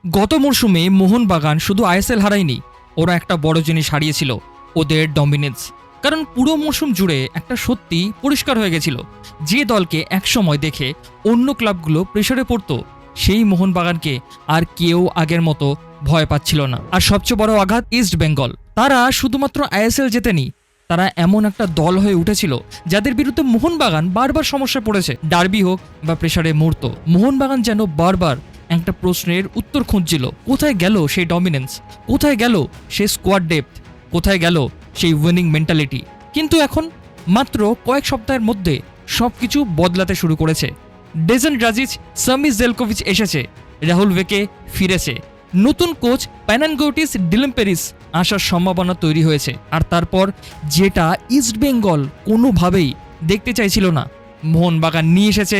গত মরশুমে মোহনবাগান শুধু আইএসএল হারায়নি, ওরা একটা বড় জিনিস হারিয়েছিল, ওদের ডমিনেন্স। কারণ পুরো মরশুম জুড়ে একটা সত্যি পরিষ্কার হয়ে গেছিল, যে দলকে একসময় দেখে অন্য ক্লাবগুলো প্রেসারে পড়তো, সেই মোহনবাগানকে আর কেউ আগের মতো ভয় পাচ্ছিল না। আর সবচেয়ে বড় আঘাত ইস্ট বেঙ্গল। তারা শুধুমাত্র আইএসএল জেতেনি, তারা এমন একটা দল হয়ে উঠেছিল যাদের বিরুদ্ধে মোহনবাগান বারবার সমস্যায় পড়েছে। ডার্বি হোক বা প্রেসারে মুহূর্ত, মোহনবাগান যেন বারবার একটা প্রশ্নের উত্তর খুঁজছিল, কোথায় গেল সেই ডমিনেন্স, কোথায় গেল সেই স্কোয়াড ডেপথ, কোথায় গেল সেই উইনিং মেন্টালিটি। কিন্তু এখন মাত্র কয়েক সপ্তাহের মধ্যে সবকিছু বদলাতে শুরু করেছে। ডেজন ড্রাজিচ, সামি জেলকোভিচ এসেছে, রাহুল ভেকে ফিরেছে, নতুন কোচ প্যানানগোটিস ডিলেম্পেরিস আসার সম্ভাবনা তৈরি হয়েছে। আর তারপর যেটা ইস্ট বেঙ্গল কোনোভাবেই দেখতে চাইছিল না, মোহনবাগান নিয়ে এসেছে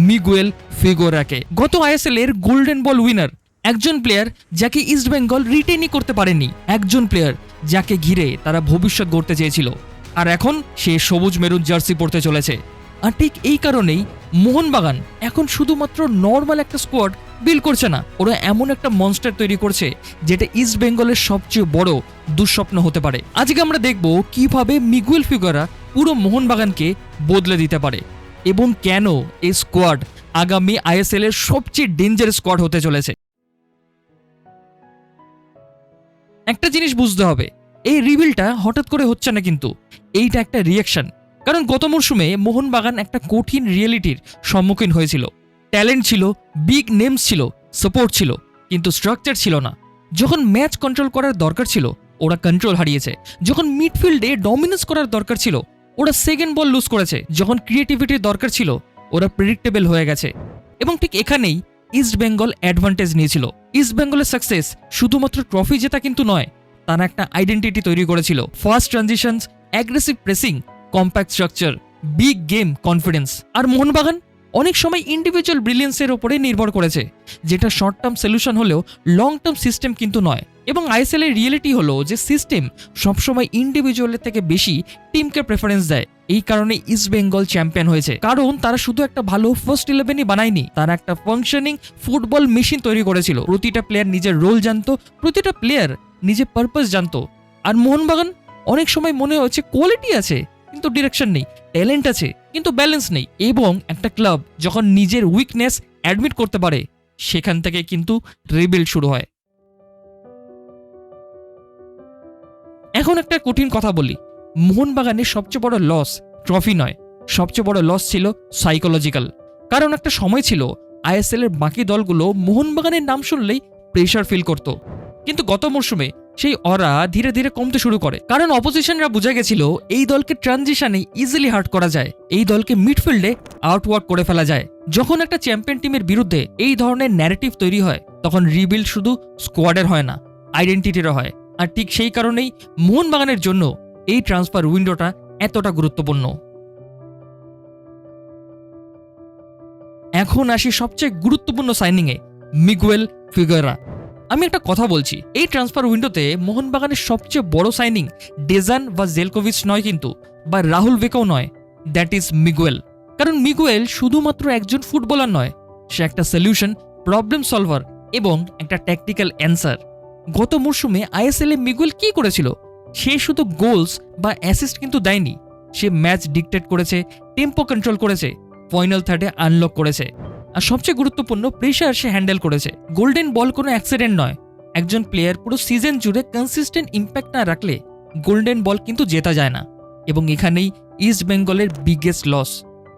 মিগুয়েল ফিগোরাকে। গত আইএসএল এর গোল্ডেন বল উইনার, একজন প্লেয়ার যাকে ইস্ট বেঙ্গল রিটেনই করতে পারেনি, একজন প্লেয়ার যাকে ঘিরে তারা ভবিষ্যৎ গড়তে চেয়েছিল। আর এখন সে সবুজ মেরুন জার্সি পরতে চলেছে। আর ঠিক এই কারণেই মোহনবাগান এখন শুধুমাত্র নর্মাল একটা স্কোয়াড বিল্ড করছে না, ওরা এমন একটা মনস্টার তৈরি করছে যেটা ইস্ট বেঙ্গলের সবচেয়ে বড় দুঃস্বপ্ন হতে পারে। আজকে আমরা দেখব কিভাবে মিগুয়েল ফিগোরা পুরো মোহনবাগানকে বদলে দিতে পারে এবং কেন এই স্কোয়াড আগামী আইএসএল এর সবচেয়ে ডেঞ্জারাস স্কোয়াড হতে চলেছে। একটা জিনিস বুঝতে হবে, এই রিবিলটা হঠাৎ করে হচ্ছে না, কিন্তু এইটা একটা রিয়াকশন। কারণ গত মরশুমে মোহনবাগান একটা কঠিন রিয়েলিটির সম্মুখীন হয়েছিল। ট্যালেন্ট ছিল, বিগ নেমস ছিল, সাপোর্ট ছিল, কিন্তু স্ট্রাকচার ছিল না। যখন ম্যাচ কন্ট্রোল করার দরকার ছিল, ওরা কন্ট্রোল হারিয়েছে। যখন মিডফিল্ডে ডমিনেন্স করার দরকার ছিল, ওরা সেকেন্ড বল লুজ করেছে। যখন ক্রিয়েটিভিটির দরকার ছিল, ওরা প্রেডিক্টেবল হয়ে গেছে। এবং ঠিক এখানেই ইস্ট বেঙ্গল অ্যাডভান্টেজ নিয়েছিল। ইস্ট বেঙ্গলের সাকসেস শুধুমাত্র ট্রফি জেতা কিন্তু নয়, তারা একটা আইডেন্টিটি তৈরি করেছিল। Fast transitions, aggressive pressing, compact structure, big game confidence. আর মোহনবাগান অনেক সময় ইন্ডিভিজুয়াল ব্রিলিয়েন্সের ওপরে নির্ভর করেছে, যেটা শর্ট টার্ম সলিউশন হলেও লং টার্ম সিস্টেম কিন্তু নয়। এবং আইএসএল এর রিয়েলিটি হলো যে সিস্টেম সবসময় ইন্ডিভিজুয়ালের থেকে বেশি টিমকে প্রেফারেন্স দেয়। এই কারণে ইস্ট বেঙ্গল চ্যাম্পিয়ন হয়েছে, কারণ তারা শুধু একটা ভালো ফার্স্ট 11ই বানায়নি, তারা একটা ফাংশনিং ফুটবল মেশিন তৈরি করেছিল। প্রতিটা প্লেয়ার নিজের রোল জানতো, প্রতিটা প্লেয়ার নিজের পারপাস জানতো। আর মোহনবাগান অনেক সময় মনে হচ্ছে কোয়ালিটি আছে কিন্তু ডিরেকশন নেই, ট্যালেন্ট আছে কিন্তু ব্যালেন্স নেই। এবং একটা ক্লাব যখন নিজের উইকনেস অ্যাডমিট করতে পারে, সেখান থেকে কিন্তু রিবিল্ড শুরু হয়। এখন একটা কঠিন কথা বলি, মোহনবাগানের সবচেয়ে বড় লস ট্রফি নয়, সবচেয়ে বড় লস ছিল সাইকোলজিক্যাল। কারণ একটা সময় ছিল আইএসএল এর বাকি দলগুলো মোহনবাগানের নাম শুনলেই প্রেশার ফিল করত, কিন্তু গত মরশুমে সেই অরা ধীরে ধীরে কমতে শুরু করে। কারণ অপোজিশনরা বুঝে গেছিল এই দলকে ট্রানজিশনে ইজিলি হার্ট করা যায়, এই দলকে মিডফিল্ডে আউটওয়ার্ক করে ফেলা যায়। যখন একটা চ্যাম্পিয়ন টিমের বিরুদ্ধে এই ধরনের ন্যারেটিভ তৈরি হয়, তখন রিবিল্ড শুধু স্কোয়াডের হয় না, আইডেন্টিটিরও হয়। আর ঠিক সেই কারণেই মোহনবাগানের জন্য এই ট্রান্সফার উইন্ডোটা এতটা গুরুত্বপূর্ণ। এখন আসি সবচেয়ে গুরুত্বপূর্ণ সাইনিংয়ে, মিগুয়েল ফিগোরা। আমি একটা কথা বলছি, এই ট্রান্সফার উইন্ডোতে মোহনবাগানের সবচেয়ে বড় সাইনিং ডেজান বা জেলকোভিচ নয় কিন্তু, বা রাহুল ভেকাও নয়, দ্যাট ইজ মিগুয়েল। কারণ মিগুয়েল শুধুমাত্র একজন ফুটবলার নয়, সে একটা সলিউশন, প্রবলেম সলভার এবং একটা ট্যাকটিক্যাল অ্যান্সার। গত মরশুমে আইএসএল এ মিগুয়েল কি করেছিল? সে শুধু গোলস বা অ্যাসিস্ট কিন্তু দেয়নি, সে ম্যাচ ডিকটেট করেছে, টেম্পো কন্ট্রোল করেছে, ফাইনাল থার্ডে আনলক করেছে। আর সবচেয়ে গুরুত্বপূর্ণ, প্রেশার সে হ্যান্ডেল করেছে। গোল্ডেন বল কোনো অ্যাক্সিডেন্ট নয়, একজন প্লেয়ার পুরো সিজন জুড়ে কনসিস্টেন্ট ইম্প্যাক্ট না রাখলে গোল্ডেন বল কিন্তু জেতা যায় না। এবং এখানেই ইস্ট বেঙ্গলের বিগেস্ট লস,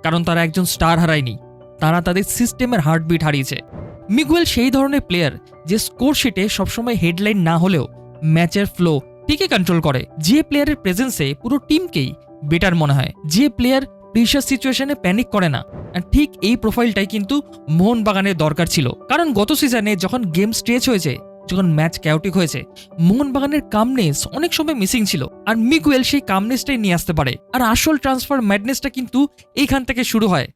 কারণ তারা একজন স্টার হারায়নি, তারা তাদের সিস্টেমের হার্টবিট হারিয়েছে। মিগুয়েল সেই ধরনের প্লেয়ার যে স্কোর শিটে সবসময় হেডলাইন না হলেও ম্যাচের ফ্লো ঠিকই কন্ট্রোল করে, যে প্লেয়ারের প্রেজেন্সে পুরো টিমকেই বেটার মনে হয়, যে প্লেয়ার প্রেশার সিচুয়েশনে প্যানিক করে না। আর ঠিক এই প্রোফাইলটাই কিন্তু মোহনবাগানের দরকার ছিল। কারণ গত সিজনে যখন গেম স্ট্রেচ হয়েছে, যখন ম্যাচ ক্যাওটিক হয়েছে, মোহনবাগানের কামনেস অনেক সময় মিসিং ছিল। আর মিগুয়েল সেই কামনেসটাই নিয়ে আসতে পারে। আর আসল ট্রান্সফার ম্যাডনেসটা কিন্তু এইখান থেকে শুরু হয়।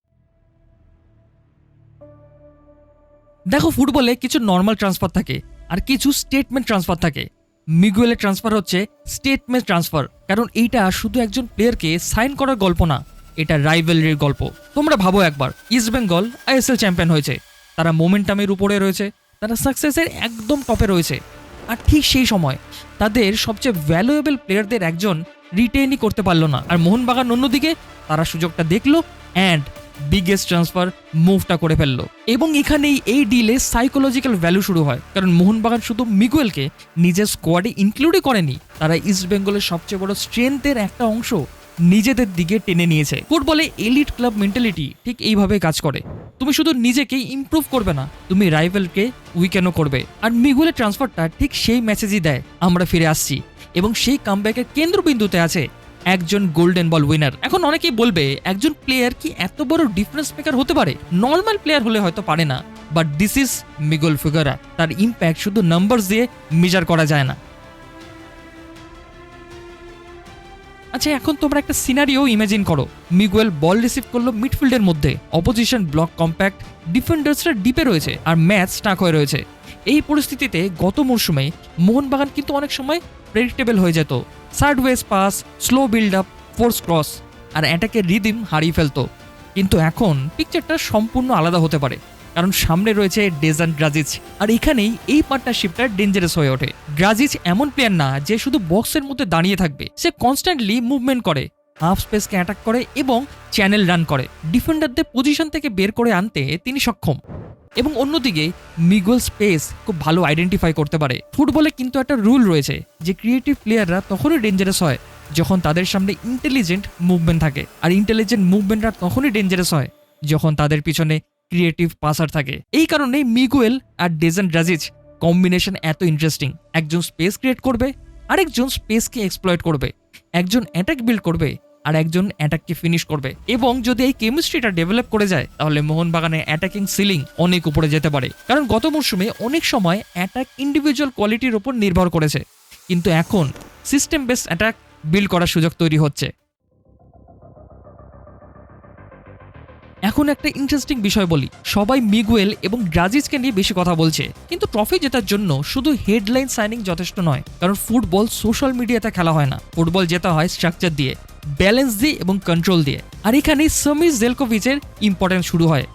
দেখো, ফুটবলে কিছু নর্মাল ট্রান্সফার থাকে আর কিছু স্টেটমেন্ট ট্রান্সফার থাকে। মিগুয়েলের ট্রান্সফার হচ্ছে স্টেটমেন্ট ট্রান্সফার, কারণ এইটা শুধু একজন প্লেয়ারকে সাইন করার গল্প না, এটা রাইভেলরির গল্প। তোমরা ভাবো একবার, ইস্ট বেঙ্গল আইএসএল চ্যাম্পিয়ন হয়েছে, তারা মোমেন্টামের উপরে রয়েছে, তারা সাকসেসের একদম টপে রয়েছে। আর ঠিক সেই সময় তাদের সবচেয়ে ভ্যালুয়েবল প্লেয়ারদের একজন রিটেইনই করতে পারলো না। আর মোহনবাগান অন্যদিকে তারা সুযোগটা দেখলো অ্যান্ড বিগেস্ট ট্রান্সফার মুভটা করে ফেললো। এবং এখানেই এই ডিলে সাইকোলজিক্যাল ভ্যালু শুরু হয়, কারণ মোহনবাগান শুধু মিগুয়েলকে নিজের স্কোয়াডে ইনক্লুডই করেনি, তারা ইস্ট বেঙ্গলের সবচেয়ে বড় স্ট্রেংথের একটা অংশ নিজেদের দিকে টেনে নিয়েছে। ফুটবলে এলিট ক্লাব মেন্টালিটি ঠিক এইভাবে কাজ করে। তুমি শুধু নিজেকে ইমপ্রুভ করবে না, তুমি রাইভেলকে উইকেনও করবে। আর মিগুয়েলের ট্রান্সফারটা ঠিক সেই মেসেজই দেয়, আমরা ফিরে আসছি। এবং সেই কামব্যাকের কেন্দ্রবিন্দুতে আছে একজন গোল্ডেন বল উইনার। এখন অনেকেই বলবে একজন প্লেয়ার কি এত বড় ডিফারেন্স মেকার হতে পারে? নর্মাল প্লেয়ার হলে হয়তো পারে না, but this is Miguel Figueira. তার ইম্প্যাক্ট শুধু নাম্বারস দিয়ে মেজার করা যায় না। আচ্ছা, এখন তোমরা একটা সিনারিও ইমাজিন করো। মিগুয়েল বল রিসিভ করলো মিডফিল্ডের মধ্যে, অপোজিশন ব্লক কম্প্যাক্ট, ডিফেন্ডার্সরা ডিপে রয়েছে আর ম্যাচ স্টাক হয়ে রয়েছে। এই পরিস্থিতিতে গত মরশুমে মোহনবাগান কিন্তু অনেক সময় প্রেডিক্টেবল হয়ে যেত। Sideways pass, slow build up, force cross আর অ্যাটাকের রিদিম হারিয়ে ফেলতো। কিন্তু এখন পিকচারটা সম্পূর্ণ আলাদা হতে পারে, কারণ সামনে রয়েছে ডেজান গ্রাজিচ। আর এখানেই এই পার্টনারশিপটা ডেঞ্জারাস হয়ে ওঠে। গ্রাজিচ এমন প্লেয়ার না যে শুধু বক্সের মধ্যে দাঁড়িয়ে থাকবে, সে কনস্ট্যান্টলি মুভমেন্ট করে, হাফ স্পেসকে অ্যাটাক করে এবং চ্যানেল রান করে। ডিফেন্ডারদের পজিশন থেকে বের করে আনতে তিনি সক্ষম। এবং অন্যদিকে মিগুয়েল স্পেস খুব ভালো আইডেন্টিফাই করতে পারে। ফুটবলে কিন্তু একটা রুল রয়েছে যে ক্রিয়েটিভ প্লেয়াররা তখনই ডেঞ্জারাস হয় যখন তাদের সামনে ইন্টেলিজেন্ট মুভমেন্ট থাকে, আর ইন্টেলিজেন্ট মুভমেন্টরা তখনই ডেঞ্জারাস হয় যখন তাদের পিছনে ক্রিয়েটিভ পাসার থাকে। এই কারণেই মিগুয়েল আর ডেজান গ্রাজিচ কম্বিনেশন এত ইন্টারেস্টিং। একজন স্পেস ক্রিয়েট করবে, আরেকজন স্পেসকে এক্সপ্লয়েট করবে, একজন অ্যাটাক বিল্ড করবে আর একজন অ্যাটাককে ফিনিশ করবে। এবং যদি এই কেমিস্ট্রিটা ডেভেলপ করে যায় তাহলে মোহনবাগানের অ্যাটাকিং সিলিং অনেক উপরে যেতে পারে। কারণ গত মরশুমে অনেক সময় অ্যাটাক ইন্ডিভিজুয়াল কোয়ালিটির উপর নির্ভর করেছে, কিন্তু এখন সিস্টেম বেসড অ্যাটাক বিল্ড করার সুযোগ তৈরি হচ্ছে। এখন একটা ইন্টারেস্টিং বিষয় বলি, সবাই মিগুয়েল এবং গ্রাজিচকে নিয়ে বেশি কথা বলছে, কিন্তু ট্রফি জেতার জন্য শুধু হেডলাইন সাইনিং যথেষ্ট নয়। কারণ ফুটবল সোশ্যাল মিডিয়াতে খেলা হয় না, ফুটবল জেতা হয় স্ট্রাকচার দিয়ে, ব্যালেন্স দিয়ে এবং কন্ট্রোল দিয়ে। আর এখানেই সামির জেলকোভিচের ইম্পর্টেন্স শুরু হয়।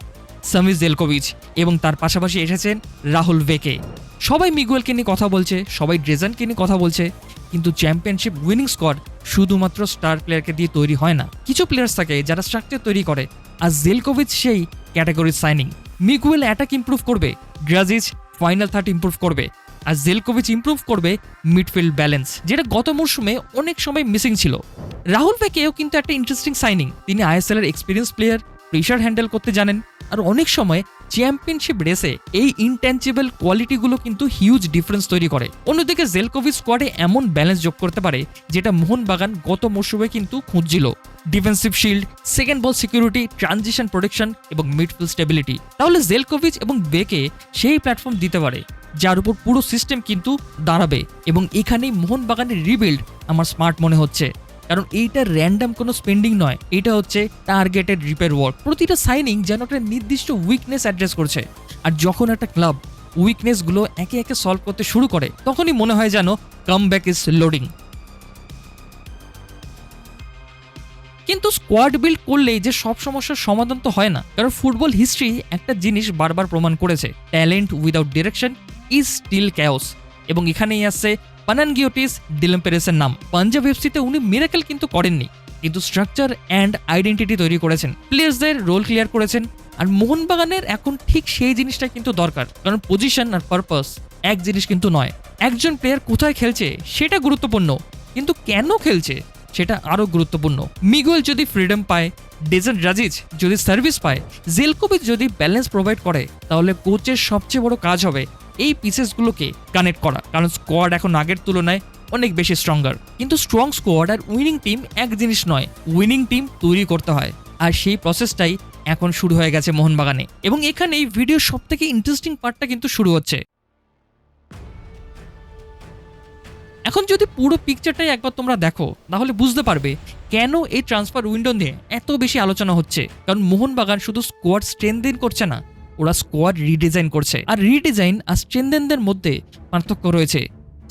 সামির জেলকোভিচ এবং তার পাশাপাশি এসেছেন রাহুল ভেকে। সবাই মিগুয়েলকে নিয়ে কথা বলছে, সবাই ড্রেজানকে নিয়ে কথা বলছে, কিন্তু চ্যাম্পিয়নশিপ উইনিং স্কোয়াড শুধুমাত্র স্টার প্লেয়ারকে দিয়ে তৈরি হয় না। কিছু প্লেয়ার্স থাকে যারা স্ট্রাকচার তৈরি করে, আর জেলকোভিচ সেই ক্যাটাগরির সাইনিং। মিগুয়েল অ্যাটাক ইমপ্রুভ করবে, গ্রাজিচ ফাইনাল থার্ড ইমপ্রুভ করবে, আর জেলকোভিচ ইমপ্রুভ করবে মিডফিল্ড ব্যালেন্স, যেটা গত মরশুমে অনেক সময় মিসিং ছিল। রাহুল ভেকেও কিন্তু একটা ইন্টারেস্টিং সাইনিং। তিনি আইএসএল এর এক্সপিরিয়েন্স প্লেয়ার, প্রেশার হ্যান্ডেল করতে জানেন, আর অনেক সময় চ্যাম্পিয়নশিপ রেসে এই ইনট্যাঞ্জিবল কোয়ালিটিগুলো কিন্তু হিউজ ডিফারেন্স তৈরি করে। অন্যদিকে জেলকোভিচ স্কোয়াডে এমন ব্যালেন্স যোগ করতে পারে যেটা মোহনবাগান গত মরশুমে কিন্তু খুঁজছিল। Defensive shield, second ball security, transition protection এবং মিডফিল্ড স্টেবিলিটি। তাহলে জেলকোভিচ এবং বেকে সেই প্ল্যাটফর্ম দিতে পারে যার উপর পুরো সিস্টেম কিন্তু দাঁড়াবে। এবং এখানেই মোহনবাগানের রিবিল্ড আমার স্মার্ট মনে হচ্ছে, কারণ এইটা র্যান্ডম কোনো স্পেন্ডিং নয়, এটা হচ্ছে টার্গেটেড রিপেয়ার ওয়ার্ক। প্রতিটা সাইনিং যেন একটা নির্দিষ্ট উইকনেস অ্যাড্রেস করছে। আর যখন একটা ক্লাব উইকনেসগুলো একে একে সলভ করতে শুরু করে তখনই মনে হয় যেন কামব্যাক ইজ লোডিং। কিন্তু স্কোয়াড বিল্ড করলেই যে সব সমস্যার সমাধান তো হয় না, কারণ ফুটবল হিস্ট্রি একটা জিনিস বারবার প্রমাণ করেছে, talent without direction is still chaos. এবং এখানেই আসছে পানানগিওটিস ডিলেম্পেরেসের নাম। পাঞ্জাব এফসিতে উনি মিরাকেল কিন্তু করেননি, কিন্তু স্ট্রাকচার অ্যান্ড আইডেন্টিটি তৈরি করেছেন, প্লেয়ার্সদের রোল ক্লিয়ার করেছেন। আর মোহনবাগানের এখন ঠিক সেই জিনিসটা কিন্তু দরকার, কারণ পজিশন আর পারপাস এক জিনিস কিন্তু নয়। একজন প্লেয়ার কোথায় খেলছে সেটা গুরুত্বপূর্ণ, কিন্তু কেন খেলছে সেটা আরও গুরুত্বপূর্ণ। মিগুয়েল যদি ফ্রিডম পায়, ডেজান গ্রাজিচ যদি সার্ভিস পায়, জেলকোভিচ যদি ব্যালেন্স প্রোভাইড করে, তাহলে কোচের সবচেয়ে বড় কাজ হবে এই পিসেসগুলোকে কানেক্ট করা। কারণ স্কোয়াড এখন আগের তুলনায় অনেক বেশি স্ট্রঙ্গার। কিন্তু স্ট্রং স্কোয়াড আর উইনিং টিম এক জিনিস নয়, উইনিং টিম তৈরি করতে হয়। আর সেই প্রসেসটাই এখন শুরু হয়ে গেছে মোহনবাগানে। এবং এখানে এই ভিডিওর সব থেকে ইন্টারেস্টিং পার্টটা কিন্তু শুরু হচ্ছে। এখন যদি পুরো পিকচারটাই একবার তোমরা দেখো তাহলে বুঝতে পারবে কেন এই ট্রান্সফার উইন্ডো নিয়ে এত বেশি আলোচনা হচ্ছে। কারণ মোহনবাগান শুধু স্কোয়াড স্ট্রেনদেন করছে না, ওরা স্কোয়াড রিডিজাইন করছে। আর রিডিজাইন আর স্ট্রেনদেনদের মধ্যে পার্থক্য রয়েছে।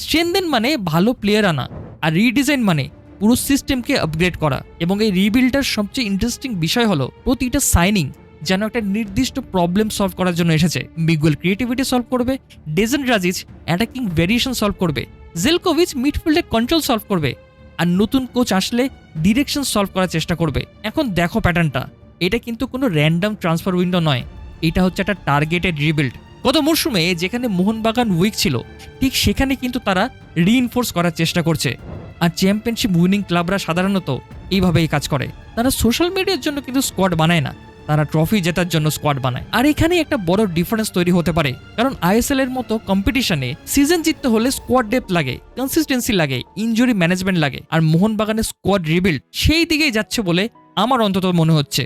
স্ট্রেনদেন মানে ভালো প্লেয়ার আনা, আর রিডিজাইন মানে পুরো সিস্টেমকে আপগ্রেড করা। এবং এই রিবিল্ডার সবচেয়ে ইন্টারেস্টিং বিষয় হলো প্রতিটা সাইনিং যেন একটা নির্দিষ্ট প্রবলেম সলভ করার জন্য এসেছে। মিগুয়েল ক্রিয়েটিভিটি সলভ করবে, ডেজন রাজিচ অ্যাটাকিং ভেরিয়েশন সলভ করবে, জেলকোভিচ মিডফিল্ডে কন্ট্রোল সলভ করবে, আর নতুন কোচ আসলে ডিরেকশন সলভ করার চেষ্টা করবে। এখন দেখো প্যাটার্নটা, এটা কিন্তু কোনো র্যান্ডম ট্রান্সফার উইন্ডো নয়, এটা হচ্ছে একটা টার্গেটেড রিবিল্ড। গত মরশুমে যেখানে মোহনবাগান উইক ছিল, ঠিক সেখানে কিন্তু তারা রিইনফোর্স করার চেষ্টা করছে। আর চ্যাম্পিয়নশিপ উইনিং ক্লাবরা সাধারণত এইভাবেই কাজ করে, তারা সোশ্যাল মিডিয়ার জন্য কিন্তু স্কোয়াড বানায় না, তারা ট্রফি জেতার জন্য স্কোয়াড বানায়। আর এখানে একটা বড় ডিফারেন্স তৈরি হতে পারে, কারণ আইএসএল এর মতো কম্পিটিশনে সিজন জিততে হলে স্কোয়াড ডেপথ লাগে, কনসিস্টেন্সি লাগে, ইনজুরি ম্যানেজমেন্ট লাগে। আর মোহনবাগানের স্কোয়াড রিবিল্ড সেই দিকেই যাচ্ছে বলে আমার অন্তত মনে হচ্ছে।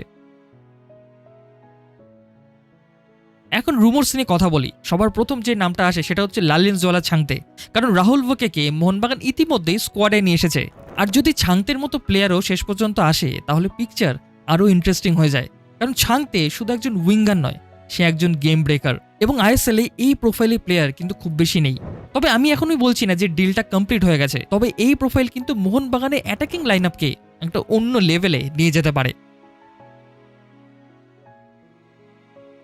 এখন রুমোর্স নিয়ে কথা বলি। সবার প্রথম যে নামটা আসে সেটা হচ্ছে লালিনজোয়ালা ছাংতে, কারণ রাহুল ওকেকে মোহনবাগান ইতিমধ্যেই স্কোয়াডে নিয়ে এসেছে। আর যদি ছাংতের মতো প্লেয়ারও শেষ পর্যন্ত আসে, তাহলে পিকচার আরও ইন্টারেস্টিং হয়ে যায়। কারণ ছাংতে শুধু একজন উইঙ্গার নয়, সে একজন গেম ব্রেকার, এবং আইএসএল এই প্রোফাইলের প্লেয়ার কিন্তু খুব বেশি নেই। তবে আমি এখনই বলছি না যে ডিলটা কমপ্লিট হয়ে গেছে, তবে এই প্রোফাইল কিন্তু মোহনবাগানের অ্যাটাকিং লাইন আপকে একটা অন্য লেভেলে নিয়ে যেতে পারে।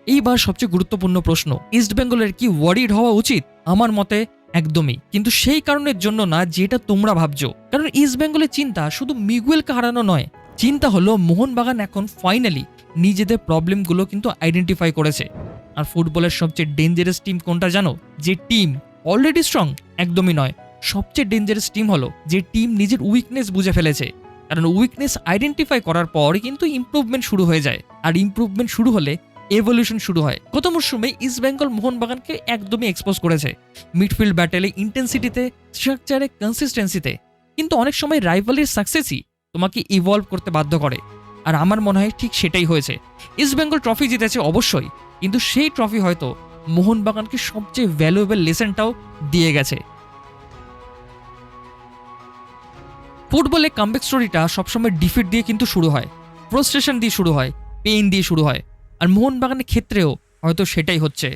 এইবার সবচেয়ে গুরুত্বপূর্ণ প্রশ্ন, ইস্টবেঙ্গলের কি ওয়ারিড হওয়া উচিত? আমার মতে একদমই, কিন্তু সেই কারণের জন্য না যেটা তোমরা ভাবছো। কারণ ইস্টবেঙ্গলের চিন্তা শুধু মিগুয়েলকে হারানো নয়, চিন্তা হলো মোহনবাগান এখন ফাইনালি নিজেদের প্রবলেমগুলো কিন্তু আইডেন্টিফাই করেছে। আর ফুটবলের সবচেয়ে ডেঞ্জারাস টিম কোনটা জানো? যে টিম অলরেডি স্ট্রং? একদমই নয়। সবচেয়ে ডেঞ্জারাস টিম হলো যে টিম নিজের উইকনেস বুঝে ফেলেছে। কারণ উইকনেস আইডেন্টিফাই করার পর কিন্তু ইমপ্রুভমেন্ট শুরু হয়ে যায়, আর ইমপ্রুভমেন্ট শুরু হলে এভলিউশন শুরু হয়। গত মরশুমে ইস্টবেঙ্গল মোহনবাগানকে একদমই এক্সপোজ করেছে, মিডফিল্ড ব্যাটেলে, ইন্টেন্সিটিতে, স্ট্রাকচারে, কনসিস্টেন্সিতে। কিন্তু অনেক সময় রাইভালির সাকসেসই তোমাকে ইভলভ করতে বাধ্য করে, আর আমার মনে হয় ঠিক সেটাই হয়েছে। ইস্টবেঙ্গল ট্রফি জিতেছে অবশ্যই, কিন্তু সেই ট্রফি হয়তো মোহনবাগানকে সবচেয়ে ভ্যালুয়েবল লেসনটাও দিয়ে গেছে। ফুটবলে কামব্যাক স্টোরিটা সবসময় ডিফিট দিয়ে কিন্তু শুরু হয়, ফ্রাস্ট্রেশন দিয়ে শুরু হয়, পেইন দিয়ে শুরু হয়। আর মোহনবাগানের ক্ষেত্রেও হয়তো সেটাই হচ্ছে,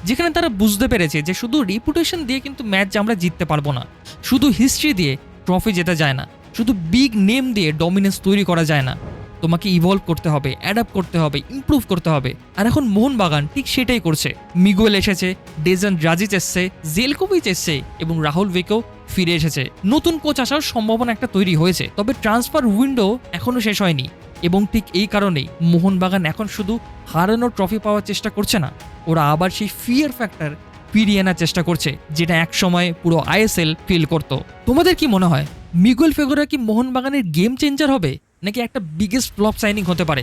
যেখানে তারা বুঝতে পেরেছে যে শুধু রিপুটেশন দিয়ে কিন্তু ম্যাচ আমরা জিততে পারবো না, শুধু হিস্ট্রি দিয়ে ট্রফি জেতা যায় না, শুধু বিগ নেম দিয়ে ডমিনেন্স তৈরি করা যায় না। তোমাকে ইভলভ করতে হবে, অ্যাডাপ্ট করতে হবে, ইমপ্রুভ করতে হবে। আর এখন মোহনবাগান ঠিক সেটাই করছে। মিগুয়েল এসেছে, ডেজন রাজিচ এসছে, জেলকোভিচ এসছে, এবং রাহুল ওয়েকেও ফিরে এসেছে। নতুন কোচ আসার সম্ভাবনা একটা তৈরি হয়েছে, তবে ট্রান্সফার উইন্ডো এখনো শেষ হয়নি। এবং ঠিক এই কারণেই মোহনবাগান এখন শুধু হারানোর ট্রফি পাওয়ার চেষ্টা করছে না, ওরা আবার সেই ফিয়ার ফ্যাক্টর ফিরিয়ে আনার চেষ্টা করছে, যেটা এক সময় পুরো আইএসএল ফিল করতো। তোমাদের কি মনে হয়, মিগুয়েল ফেগোরা কি মোহনবাগানের গেম চেঞ্জার হবে, নাকি একটা বিগেস্ট ফ্লপ সাইনিং হতে পারে?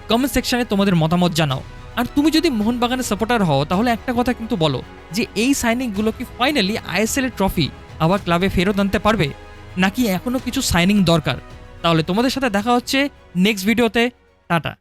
কমেন্ট সেকশনে তোমাদের মতামত জানাও। আর তুমি যদি মোহনবাগানের সাপোর্টার হও, তাহলে একটা কথা কিন্তু বলো, যে এই সাইনিংগুলো কি ফাইনালি আইএসএল এর ট্রফি আবার ক্লাবে ফেরত আনতে পারবে, নাকি এখনো কিছু সাইনিং দরকার? তাহলে তোমাদের সাথে দেখা হচ্ছে নেক্সট ভিডিওতে। টাটা।